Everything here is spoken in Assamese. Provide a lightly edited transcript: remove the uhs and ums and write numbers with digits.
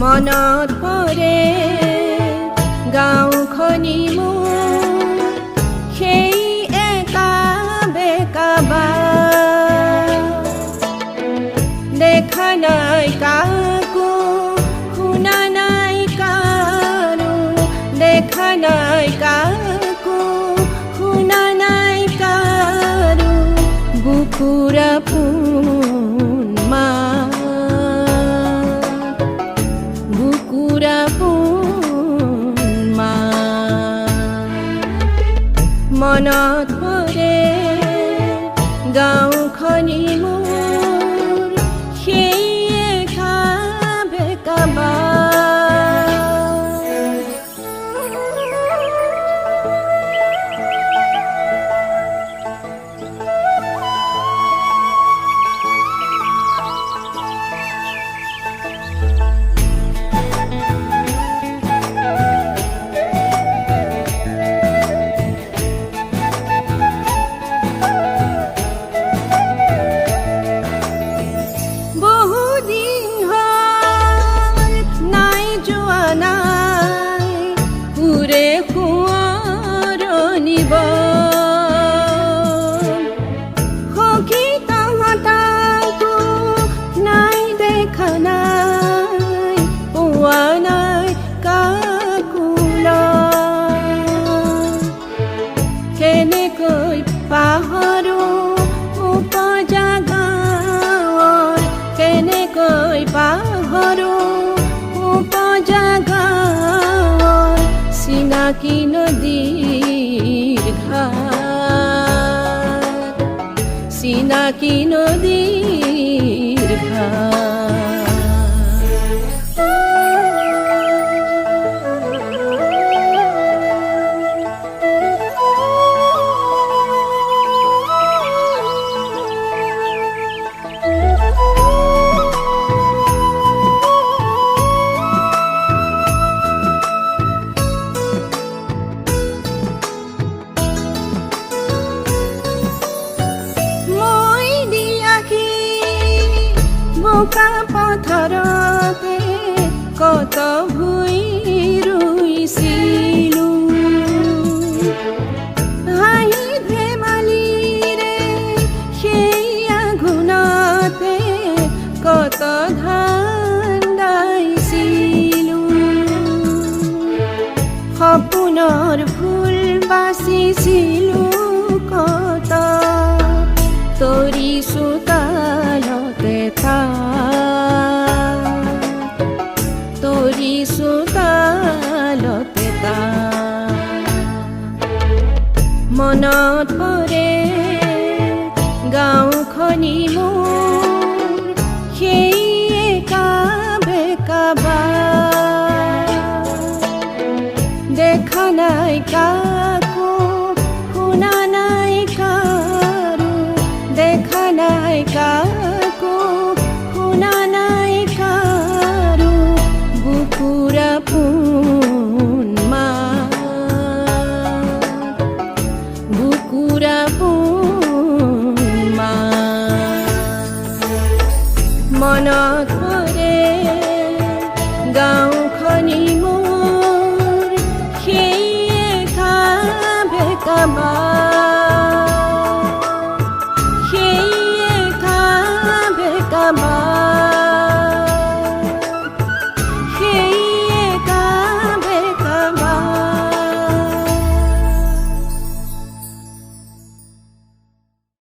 মনত পৰে গাঁওখনি মোৰ সেই একা বেকা বাট। দেখা নাই কাকো, শুনা নাই কাৰো, দেখা নাই কাকো, শুনা নাই কাৰো বুকুৰ আপোন মাত, বুকুৰ আপোন মাত। মনত পৰে গাঁওখনি মোৰ সেই একা বেকা বাট। কেনেকৈ পাহৰো উপজাগাঁৱৰ, কেনেকৈ পাহৰো উপজাগাঁৱৰ চিনাকি নদীৰ ঘাট, চিনাকি নদীৰ ঘাট। বোকা পথৰতে কত ভুই ৰুইছিলো, হাঁহি ধেমালিৰে সেই আঘোণতে কত ধান দাইছিলো। সপোনৰ ফুল বাচিছিলো কত তৰি চোতালতে তাত, তৰি চোতালতে তাত। মনত পৰে গাঁওখনি মোৰ সেই একা বেকা বাট। দেখা নাই কাকো, শুনা নাই কাৰো, দেখা নাই কাকো, শুনা নাই কাৰো বুকুৰ আপোন মাত, বুকুৰ আপোন মাত। মনত পৰে গাঁওখনি মোৰ সেই একা বেকা বাট।